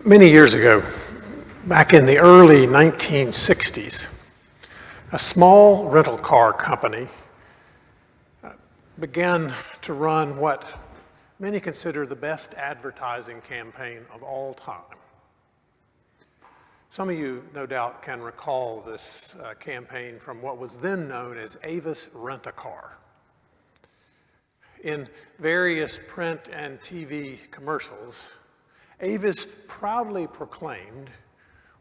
Many years ago, back in the early 1960s, a small rental car company began to run what many consider the best advertising campaign of all time. Some of you, no doubt, can recall this campaign from what was then known as Avis Rent-A-Car. In various print and TV commercials, Avis proudly proclaimed,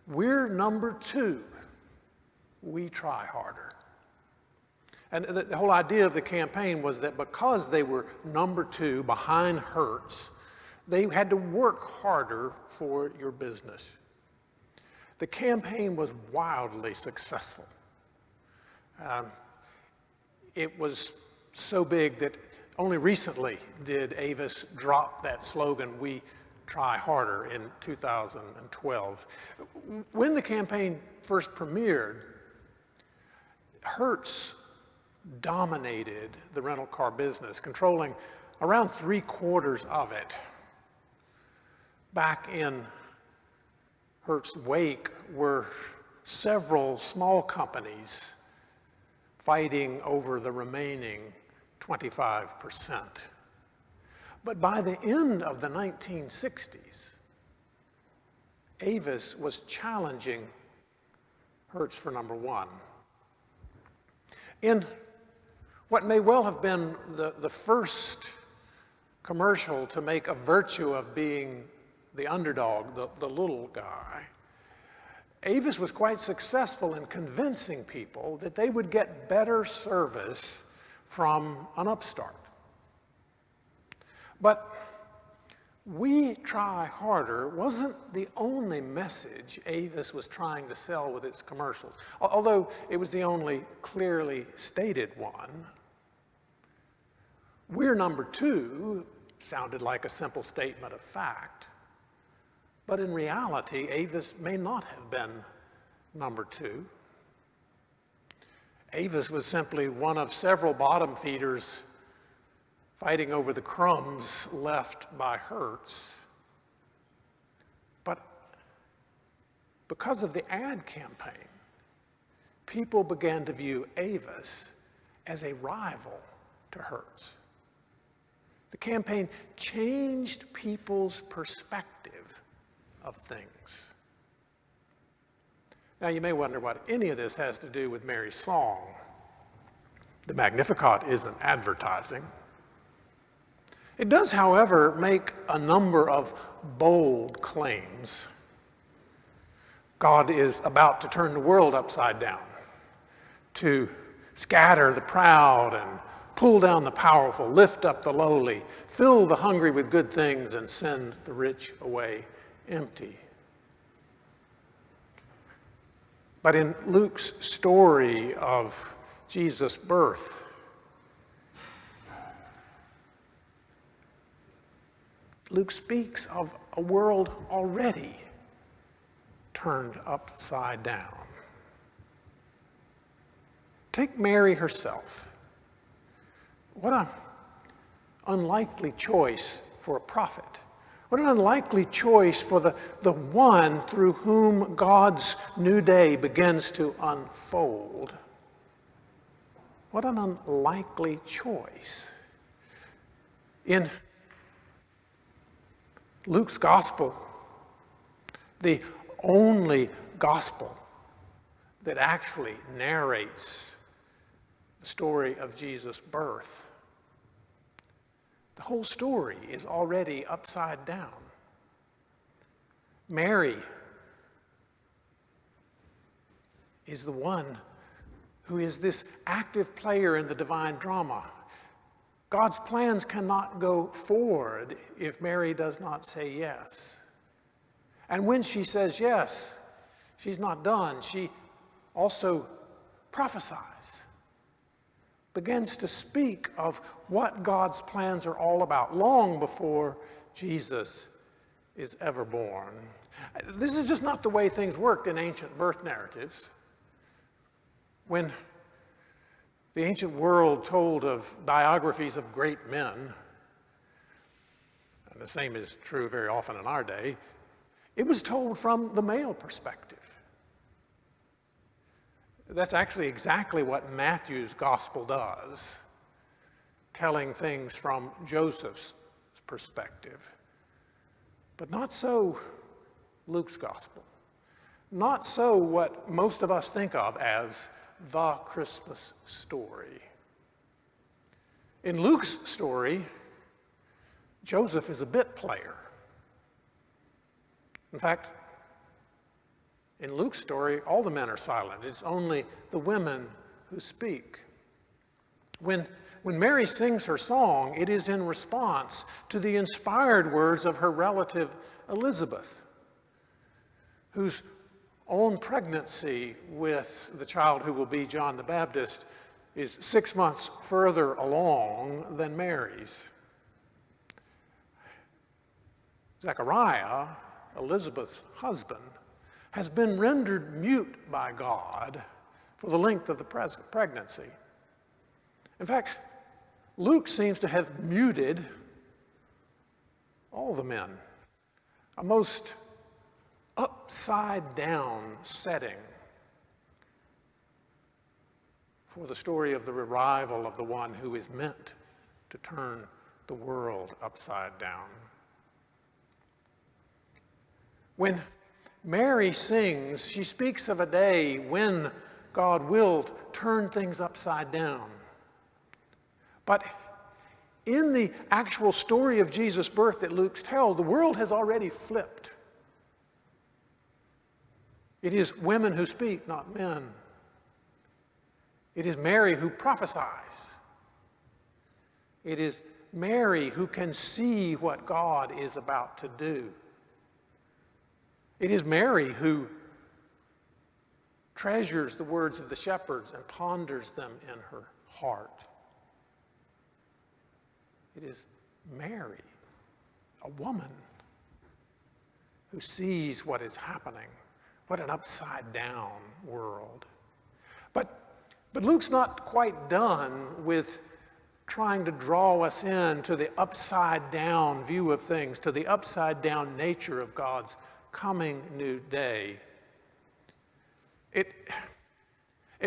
"We're number 2, we try harder." And the whole idea of the campaign was that because they were number 2 behind Hertz, they had to work harder for your business. The campaign was wildly successful. It was so big that only recently did Avis drop that slogan, "We try harder," in 2012. When the campaign first premiered, Hertz dominated the rental car business, controlling around 3/4 of it. Back in Hertz's wake were several small companies fighting over the remaining 25%. But by the end of the 1960s, Avis was challenging Hertz for number 1. In what may well have been the first commercial to make a virtue of being the underdog, the little guy, Avis was quite successful in convincing people that they would get better service from an upstart. But "we try harder" wasn't the only message Avis was trying to sell with its commercials, although it was the only clearly stated one. "We're number 2" sounded like a simple statement of fact, but in reality, Avis may not have been number 2. Avis was simply one of several bottom feeders fighting over the crumbs left by Hertz. But because of the ad campaign, people began to view Avis as a rival to Hertz. The campaign changed people's perspective of things. Now, you may wonder what any of this has to do with Mary's song. The Magnificat isn't advertising. It does, however, make a number of bold claims. God is about to turn the world upside down, to scatter the proud and pull down the powerful, lift up the lowly, fill the hungry with good things, and send the rich away empty. But in Luke's story of Jesus' birth, Luke speaks of a world already turned upside down. Take Mary herself. What an unlikely choice for a prophet. What an unlikely choice for the one through whom God's new day begins to unfold. What an unlikely choice. In Luke's gospel, the only gospel that actually narrates the story of Jesus' birth, the whole story is already upside down. Mary is the one who is this active player in the divine drama. God's plans cannot go forward if Mary does not say yes. And when she says yes, she's not done. She also prophesies, begins to speak of what God's plans are all about long before Jesus is ever born. This is just not the way things worked in ancient birth narratives. When the ancient world told of biographies of great men, and the same is true very often in our day, It was told from the male perspective. That's actually exactly what Matthew's gospel does, telling things from Joseph's perspective. But not so Luke's gospel. Not so what most of us think of as the Christmas story. In Luke's story, Joseph is a bit player. In fact, in Luke's story, all the men are silent. It's only the women who speak. When Mary sings her song, it is in response to the inspired words of her relative Elizabeth, whose own pregnancy with the child who will be John the Baptist is 6 months further along than Mary's. Zechariah, Elizabeth's husband, has been rendered mute by God for the length of the pregnancy. In fact, Luke seems to have muted all the men. A most upside-down setting for the story of the arrival of the one who is meant to turn the world upside down. When Mary sings, she speaks of a day when God will turn things upside down. But in the actual story of Jesus' birth that Luke tells, the world has already flipped. It is women who speak, not men. It is Mary who prophesies. It is Mary who can see what God is about to do. It is Mary who treasures the words of the shepherds and ponders them in her heart. It is Mary, a woman, who sees what is happening. What an upside-down world. But Luke's not quite done with trying to draw us into the upside-down view of things, to the upside-down nature of God's coming new day. It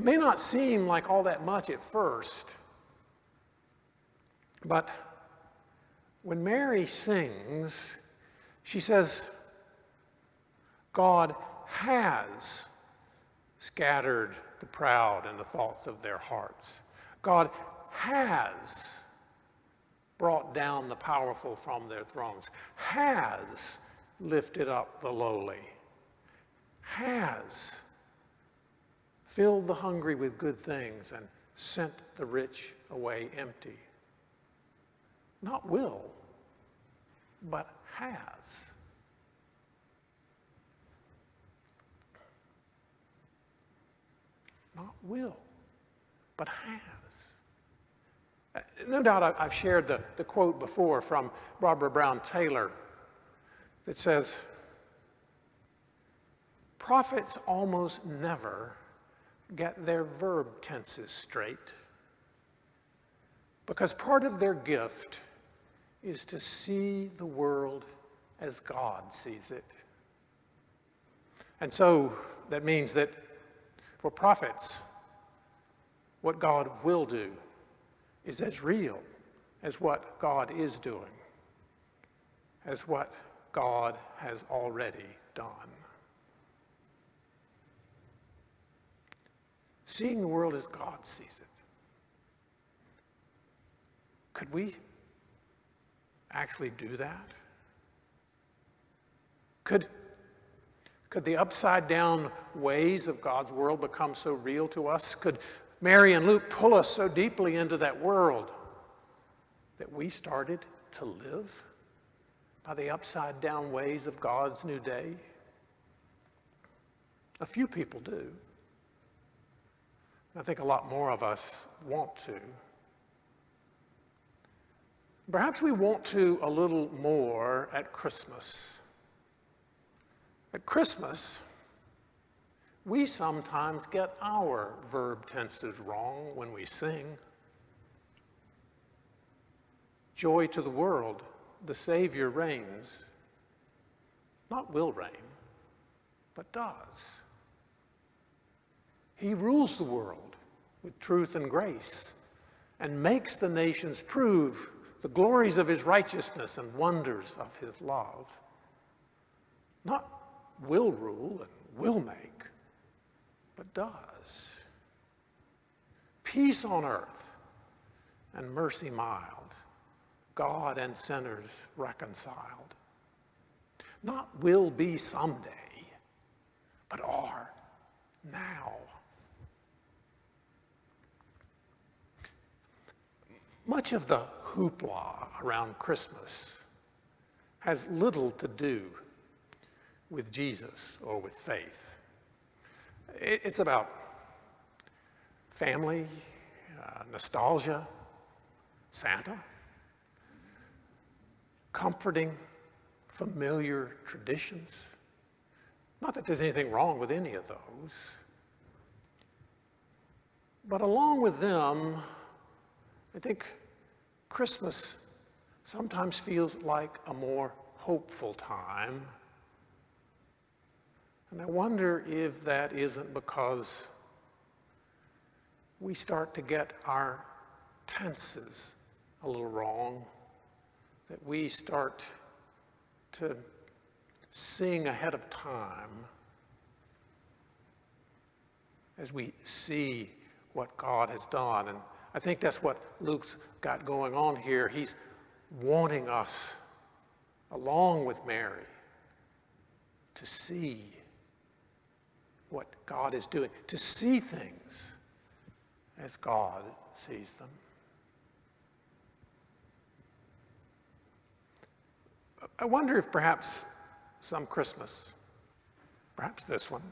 may not seem like all that much at first, but when Mary sings, she says, God has scattered the proud in the thoughts of their hearts. God has brought down the powerful from their thrones, has lifted up the lowly, has filled the hungry with good things and sent the rich away empty. Not will, but has. Not will, but has. No doubt I've shared the quote before from Barbara Brown Taylor that says, prophets almost never get their verb tenses straight because part of their gift is to see the world as God sees it. And so that means that for prophets, what God will do is as real as what God is doing, as what God has already done. Seeing the world as God sees it. Could we actually do that? Could the upside-down ways of God's world become so real to us? Could Mary and Luke pull us so deeply into that world that we started to live by the upside-down ways of God's new day? A few people do. I think a lot more of us want to. Perhaps we want to a little more at Christmas. At Christmas, we sometimes get our verb tenses wrong when we sing. Joy to the world, the Savior reigns. not will reign, but does. He rules the world with truth and grace and makes the nations prove the glories of his righteousness and wonders of his love. Not will rule and will make, but does. Peace on earth and mercy mild, God and sinners reconciled. Not will be someday, but are now. Much of the hoopla around Christmas has little to do with Jesus or with faith. It's about family, nostalgia, Santa, comforting familiar traditions. Not that there's anything wrong with any of those, but along with them, I think Christmas sometimes feels like a more hopeful time. And I wonder if that isn't because we start to get our tenses a little wrong, that we start to sing ahead of time as we see what God has done. And I think that's what Luke's got going on here. He's wanting us, along with Mary, to see what God is doing, to see things as God sees them. I wonder if perhaps some Christmas, perhaps this one,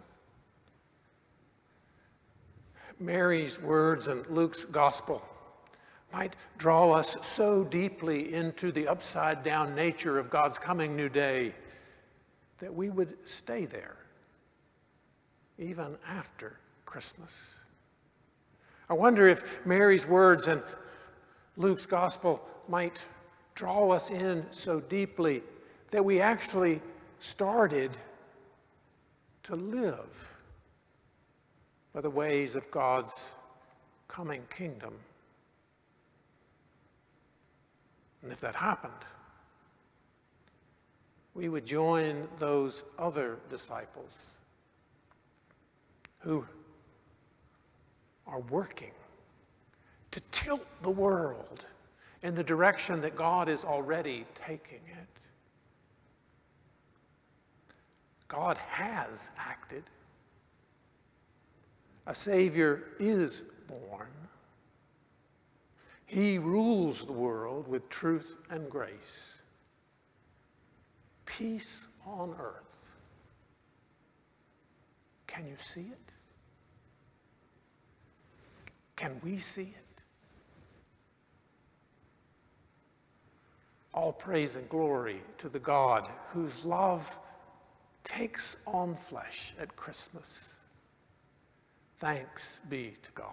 Mary's words and Luke's gospel might draw us so deeply into the upside-down nature of God's coming new day that we would stay there even after Christmas. I wonder if Mary's words and Luke's gospel might draw us in so deeply that we actually started to live by the ways of God's coming kingdom. And if that happened, we would join those other disciples who are working to tilt the world in the direction that God is already taking it. God has acted. A Savior is born. He rules the world with truth and grace. Peace on earth. Can you see it? Can we see it? All praise and glory to the God whose love takes on flesh at Christmas. Thanks be to God.